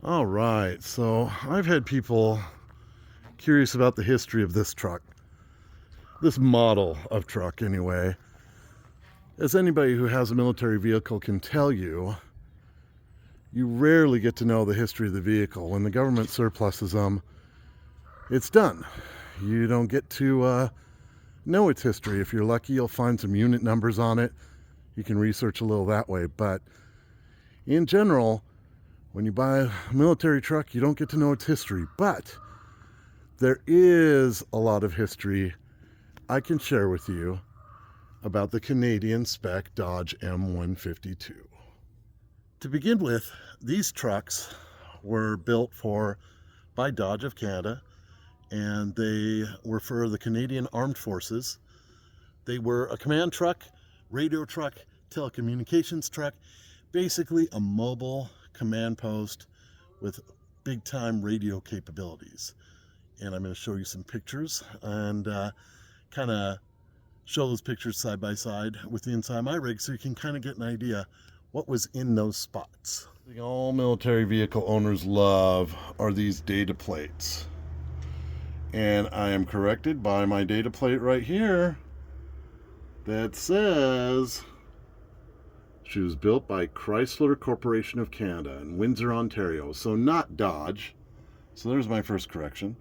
All right, so I've had people curious about the history of this truck, this model of truck anyway. As anybody who has a military vehicle can tell you, you rarely get to know the history of the vehicle. When the government surpluses them, it's done. You don't get to know its history. If you're lucky, you'll find some unit numbers on it. You can research a little that way, but in general, when you buy a military truck, you don't get to know its history. But there is a lot of history I can share with you about the Canadian spec Dodge M152. To begin with, these trucks were built by Dodge of Canada, and they were for the Canadian Armed Forces. They were a command truck, radio truck, telecommunications truck, basically a mobile command post with big time radio capabilities. And I'm going to show you some pictures and kind of show those pictures side by side with the inside of my rig so you can kind of get an idea what was in those spots. The all military vehicle owners love are these data plates. And I am corrected by my data plate right here that says she was built by Chrysler Corporation of Canada in Windsor, Ontario. So not Dodge. So there's my first correction.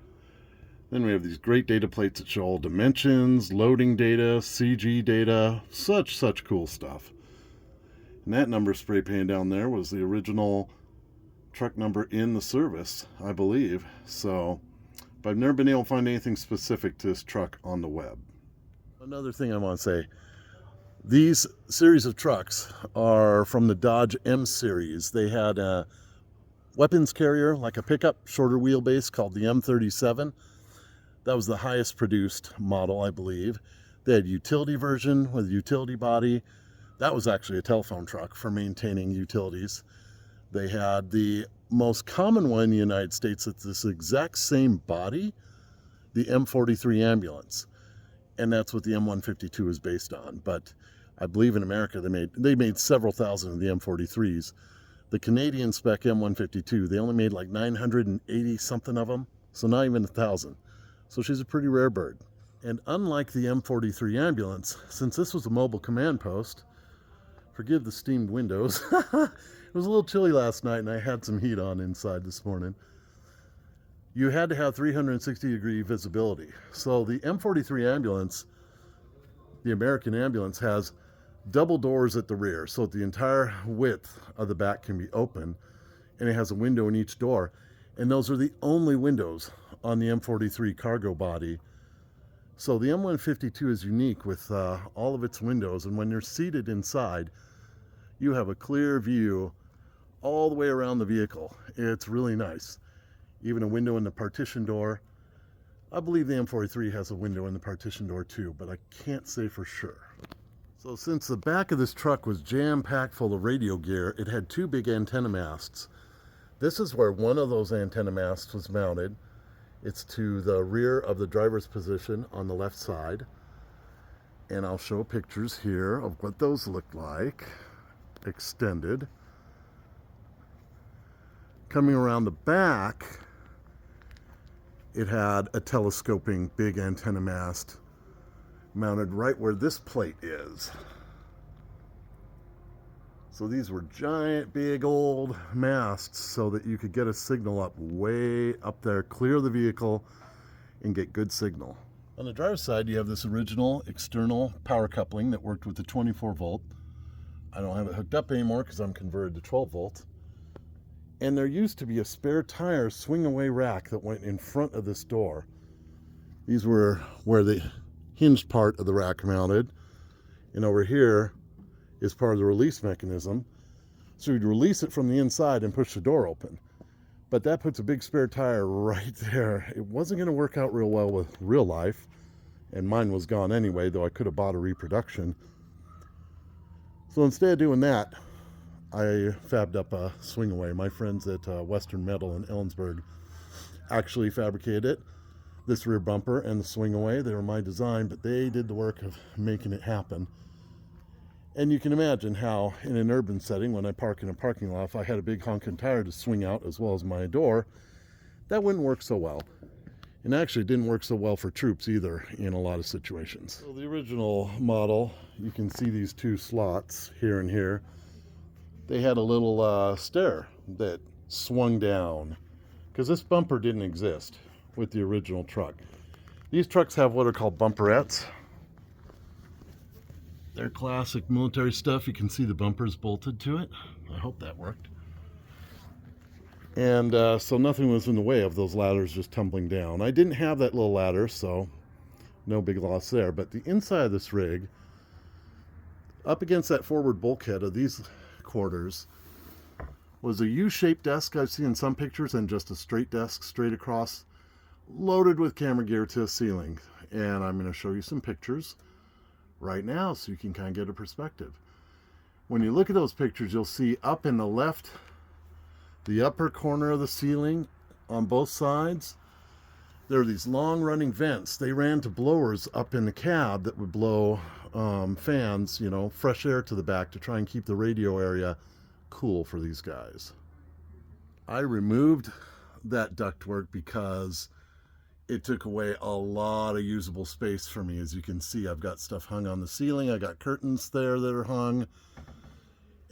Then we have these great data plates that show all dimensions, loading data, CG data, such cool stuff. And that number spray painted down there was the original truck number in the service, I believe. So, but I've never been able to find anything specific to this truck on the web. Another thing I want to say, these series of trucks are from the Dodge M series. They had a weapons carrier, like a pickup, shorter wheelbase called the M37. That was the highest produced model, I believe. They had a utility version with a utility body. That was actually a telephone truck for maintaining utilities. They had the most common one in the United States that's this exact same body, the M43 ambulance. And that's what the M152 is based on. But I believe in America they made several thousand of the M43s. The Canadian spec M152, they only made like 980 something of them, so not even 1,000. So she's a pretty rare bird. And unlike the M43 ambulance, since this was a mobile command post, forgive the steamed windows, it was a little chilly last night and I had some heat on inside this morning. You had to have 360-degree visibility. So the M43 ambulance, the American ambulance, has double doors at the rear, so the entire width of the back can be open, and it has a window in each door. And those are the only windows on the M43 cargo body. So the M152 is unique with all of its windows, and when you're seated inside, you have a clear view all the way around the vehicle. It's really nice. Even a window in the partition door. I believe the M43 has a window in the partition door too, but I can't say for sure. So since the back of this truck was jam-packed full of radio gear, it had two big antenna masts. This is where one of those antenna masts was mounted. It's to the rear of the driver's position on the left side. And I'll show pictures here of what those look like, extended. Coming around the back, it had a telescoping big antenna mast mounted right where this plate is. So these were giant, big old masts so that you could get a signal up way up there, clear the vehicle, and get good signal. On the driver's side, you have this original external power coupling that worked with the 24 volt. I don't have it hooked up anymore because I'm converted to 12 volt. And there used to be a spare tire swing-away rack that went in front of this door. These were where the hinged part of the rack mounted. And over here is part of the release mechanism. So you'd release it from the inside and push the door open. But that puts a big spare tire right there. It wasn't going to work out real well with real life. And mine was gone anyway, though I could have bought a reproduction. So instead of doing that, I fabbed up a swing away. My friends at Western Metal in Ellensburg actually fabricated it. This rear bumper and the swing away, they were my design, but they did the work of making it happen. And you can imagine how in an urban setting, when I park in a parking lot, if I had a big honking tire to swing out as well as my door, that wouldn't work so well. And actually it didn't work so well for troops either in a lot of situations. So the original model, you can see these two slots here and here. They had a little stair that swung down because this bumper didn't exist with the original truck. These trucks have what are called bumperettes. They're classic military stuff. You can see the bumpers bolted to it. I hope that worked. And so nothing was in the way of those ladders just tumbling down. I didn't have that little ladder, so no big loss there. But the inside of this rig, up against that forward bulkhead of these quarters, was a U-shaped desk I've seen in some pictures, and just a straight desk straight across, loaded with camera gear to a ceiling. And I'm going to show you some pictures right now so you can kind of get a perspective. When you look at those pictures, you'll see up in the left, the upper corner of the ceiling on both sides, there are these long running vents. They ran to blowers up in the cab that would blow fans, you know, fresh air to the back to try and keep the radio area cool for these guys. I removed that ductwork because it took away a lot of usable space for me. As you can see, I've got stuff hung on the ceiling. I got curtains there that are hung,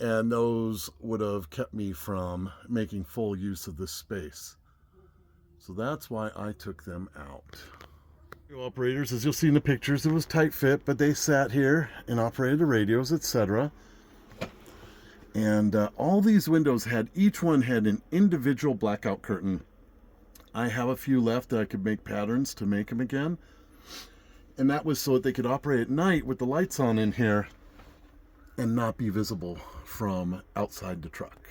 and those would have kept me from making full use of this space. So that's why I took them out. Operators, as you'll see in the pictures, it was tight fit, but they sat here and operated the radios, etc. And all these windows had, each one had an individual blackout curtain. I have a few left that I could make patterns to make them again. And that was so that they could operate at night with the lights on in here and not be visible from outside the truck.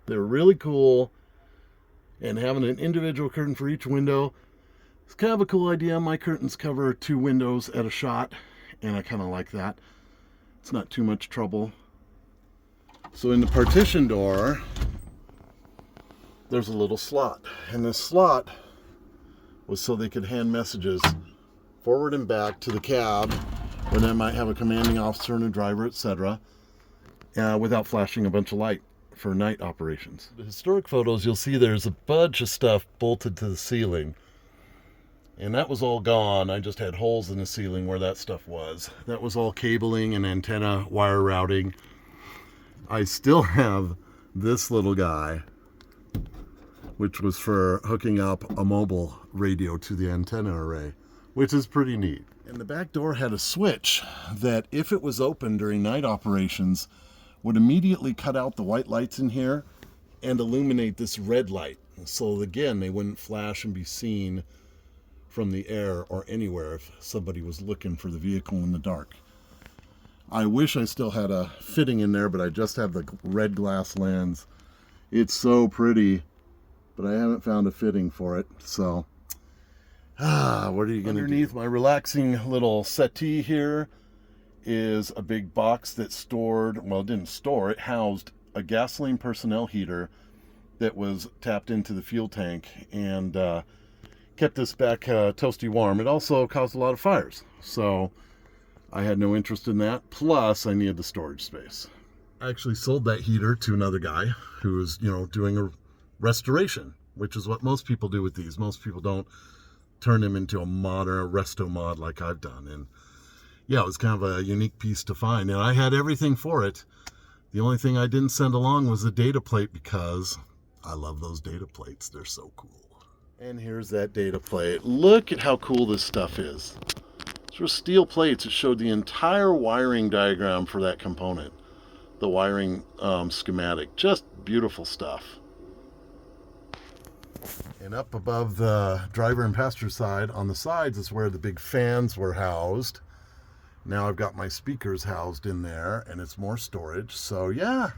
They're really cool, and having an individual curtain for each window is kind of a cool idea. My curtains cover 2 windows at a shot, and I kind of like that. It's not too much trouble. So in the partition door, there's a little slot, and this slot was so they could hand messages forward and back to the cab, where they might have a commanding officer and a driver, etc., without flashing a bunch of light for night operations. The historic photos, you'll see there's a bunch of stuff bolted to the ceiling, and that was all gone. I just had holes in the ceiling where that stuff was. That was all cabling and antenna wire routing. I still have this little guy, which was for hooking up a mobile radio to the antenna array, which is pretty neat. And the back door had a switch that, if it was open during night operations, would immediately cut out the white lights in here and illuminate this red light. So again, they wouldn't flash and be seen from the air or anywhere if somebody was looking for the vehicle in the dark. I wish I still had a fitting in there, but I just have the red glass lens. It's so pretty, but I haven't found a fitting for it. So, what are you going to do? Underneath my relaxing little settee here is a big box that stored, well, it didn't store, it housed a gasoline personnel heater that was tapped into the fuel tank and kept this back toasty warm. It also caused a lot of fires, so I had no interest in that. Plus, I needed the storage space. I actually sold that heater to another guy who was, you know, doing a restoration, which is what most people do with these. Most people don't turn them into a modern resto mod like I've done. And yeah, it was kind of a unique piece to find, and I had everything for it. The only thing I didn't send along was the data plate, because I love those data plates. They're so cool. And here's that data plate. Look at how cool this stuff is. These were steel plates. It showed the entire wiring diagram for that component, the wiring schematic. Just beautiful stuff. And up above the driver and passenger side, on the sides, is where the big fans were housed. Now I've got my speakers housed in there, and it's more storage. So yeah,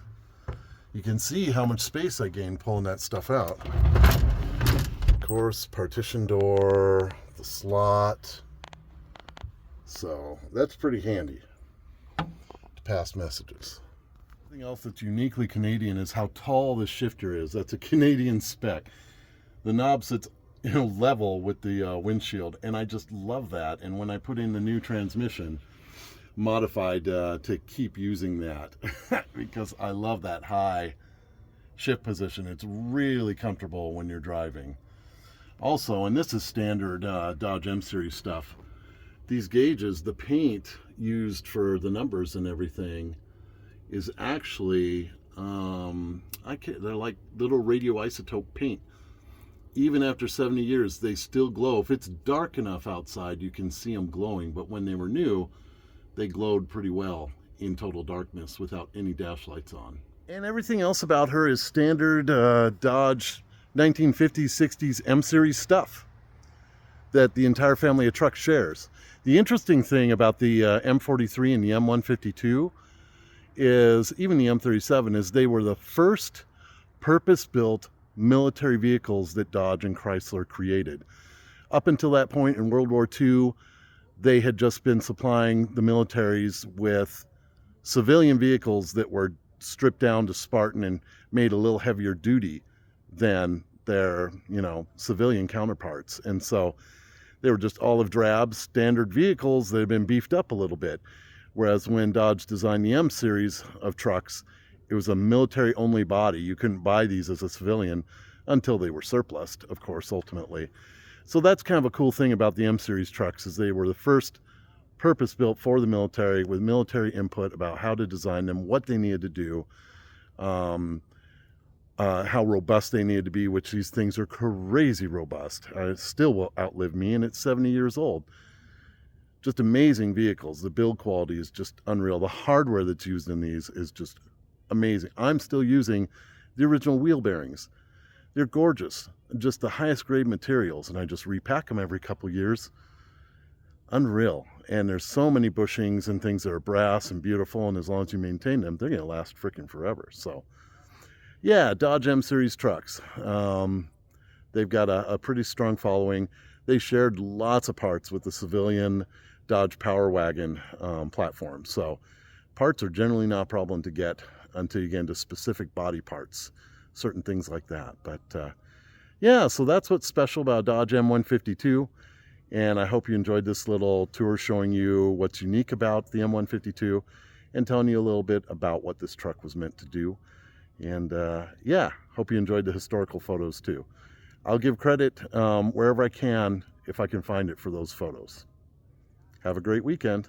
you can see how much space I gained pulling that stuff out. Of course, partition door, the slot. So that's pretty handy to pass messages. Something else that's uniquely Canadian is how tall this shifter is. That's a Canadian spec. The knob sits, you know, level with the windshield, and I just love that. And when I put in the new transmission, modified to keep using that because I love that high shift position. It's really comfortable when you're driving. Also, and this is standard Dodge M Series stuff, these gauges, the paint used for the numbers and everything is actually, they're like little radioisotope paint. Even after 70 years, they still glow. If it's dark enough outside, you can see them glowing. But when they were new, they glowed pretty well in total darkness without any dash lights on. And everything else about her is standard Dodge 1950s, 60s M Series stuff that the entire family of trucks shares. The interesting thing about the M43 and the M152 is, even the M37, is they were the first purpose-built military vehicles that Dodge and Chrysler created. Up until that point in World War II, they had just been supplying the militaries with civilian vehicles that were stripped down to Spartan and made a little heavier duty than their, civilian counterparts. And so they were just olive drab standard vehicles that had been beefed up a little bit. Whereas when Dodge designed the M series of trucks, it was a military only body. You couldn't buy these as a civilian until they were surplused, of course, ultimately. So that's kind of a cool thing about the M series trucks, is they were the first purpose built for the military, with military input about how to design them, what they needed to do, how robust they needed to be, which these things are crazy robust. It still will outlive me, and it's 70 years old. Just amazing vehicles. The build quality is just unreal. The hardware that's used in these is just amazing. I'm still using the original wheel bearings. They're gorgeous. Just the highest grade materials, and I just repack them every couple years. Unreal. And there's so many bushings and things that are brass and beautiful, and as long as you maintain them, they're going to last freaking forever. So yeah, Dodge M Series trucks. They've got a pretty strong following. They shared lots of parts with the civilian Dodge Power Wagon platform. So parts are generally not a problem to get until you get into specific body parts, certain things like that. But yeah, so that's what's special about Dodge M152. And I hope you enjoyed this little tour showing you what's unique about the M152 and telling you a little bit about what this truck was meant to do. And yeah, hope you enjoyed the historical photos too. I'll give credit wherever I can, if I can find it, for those photos. Have a great weekend.